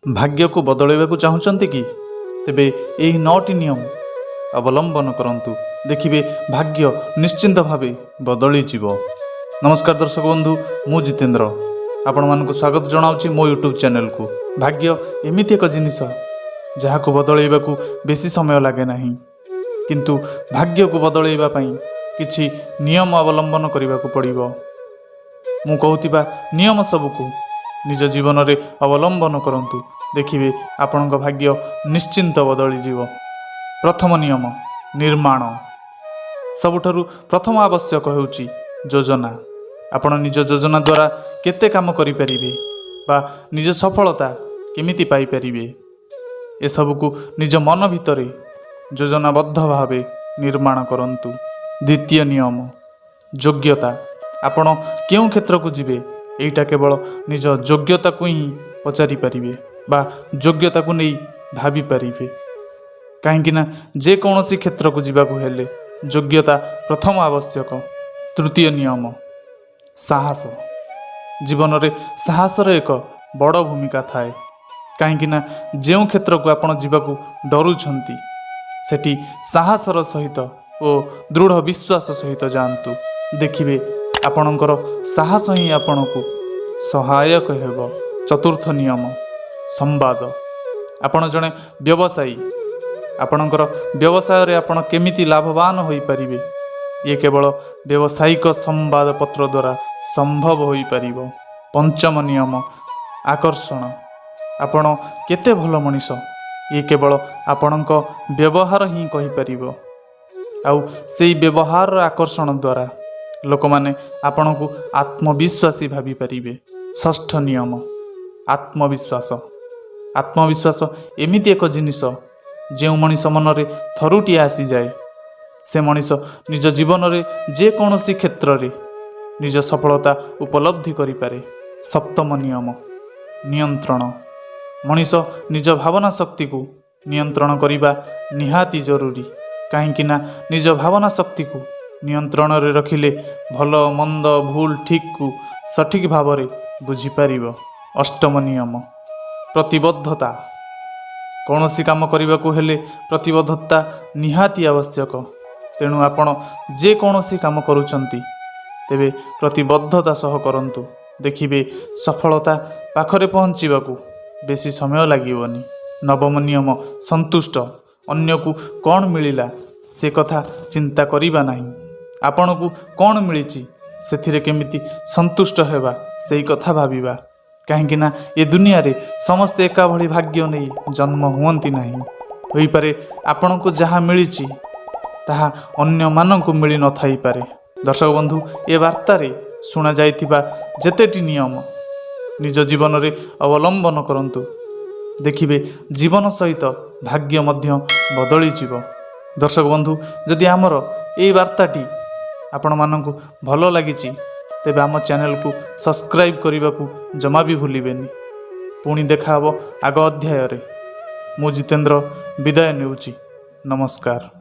भाग्य को बदलैवाकू चाहूँगी कि तेबे यही 9टी नियम अवलंबन करंतु, देखिए भाग्य निश्चिंत भावे बदली जीव। नमस्कार दर्शक बंधु, मु जितेंद्र आपण मानक स्वागत जनाऊँगी मो यूट्यूब चैनल को। भाग्य एमिति एक जिनिस जहाँ को बदलैवाकू बेसी समय लगे नहीं, किंतु भाग्य को बदलैवा पई किछि नियम अवलंबन करने को पड़िबो। मु कहूतिबा नियम सबको निज जीवन रे अवलंबन करंतु, देखिए आपणक भाग्य निश्चिंत बदली जीव। प्रथम नियम निर्माण। सबुठारु प्रथम आवश्यक हेउची योजना। आपण निज योजना द्वारा केते काम करि परिबे बा निज सफलता केमिति पाई परिबे, ए सबको निज मन भितरे योजनाबद्ध भावे निर्माण करंतु। द्वितीय नियम योग्यता। आपण केउं क्षेत्र को जिबे एटा केवल निज योग्यता को ही पचारि पारिबे बा योग्यता को नहीं भाभी पारिबे। कहीं ना जे कौनसी क्षेत्र को जीवाकू हेले योग्यता प्रथम आवश्यक। तृतीय नियम साहस। जीवन में साहसर एक बड़ भूमिका थाए। कहीं ना जो क्षेत्र को आपण जीवाकू डरुछंती सेठी साहसर सहित और दृढ़ विश्वास सहित जातु, देखिए आपणकर साहस ही आपण को सहायक हेब। चतुर्थ नियम संवाद। आपण जड़े व्यवसायी, आपणकर व्यवसाय रे आपण केमिति लाभवान होई परिबे, ये केवल व्यावसायिक संवाद पत्र द्वारा संभव होई परिबो। पंचम नियम आकर्षण। आपण केते भल मनीष, ये केवल आपणक व्यवहार ही कहि परिबो। आउ सेई व्यवहार आकर्षण द्वारा लोक माने आपण को आत्मविश्वासी भाभी परिबे। षष्ठ नियम आत्मविश्वास। आत्मविश्वास एमिति एक जिनिस जो मनीष मन रे थरुटी आसी जाए, से मनीष निज जीवन रे जे कौनसी क्षेत्र रे निज सफलता उपलब्धि करि पारे। सप्तम नियम नियंत्रण। मनीष निज भावना शक्ति को नियंत्रण करिबा निहाती जरूरी। कहीं ना निज भावना शक्ति को नियंत्रण रे रखिले भल मंद भूल ठीक को सठिक भाव रे बुझी पारिबो। अष्टम नियम प्रतिबद्धता। कौनसी काम करने को हेले प्रतिबद्धता निहाती आवश्यक। तेणु आपण जे कौनसी काम करुचंती तेबे प्रतिबद्धता सह करंतु, देखिबे सफलता पाखरे पहुँचीबाकू बेसी समय लागिबनी। नवम नियम संतुष्ट। अन्य को कौन मिलिला से कथा चिंता करिबा नहीं। आपण को कौन मिली से केमिति संतुष्ट हेबा सेई कथा भाविबा। कहीं ना ये दुनिया रे समस्ते एका भली भाग्य नहीं जन्म हुअंती नहीं। होई पारे आपण को जहाँ मिली ताहा अन्य मानन को मिली न थाई पारे। दर्शक बंधु, ए वार्तारे सुना जाइथिबा जेतेटी नियम निज जीवन रे अवलंबन करंतु, देखिबे जीवन सहित भाग्य मध्य बदली जीव। दर्शक बंधु, जदि आमर ए वार्ताटी आपण मानकु भल लागिछि तेबे आम चैनल को सब्सक्राइब करने को जमा भी भूलिबेनी। पुणी देखा आग अध्याय रे। मु जितेंद्र विदाय नेउछि। नमस्कार।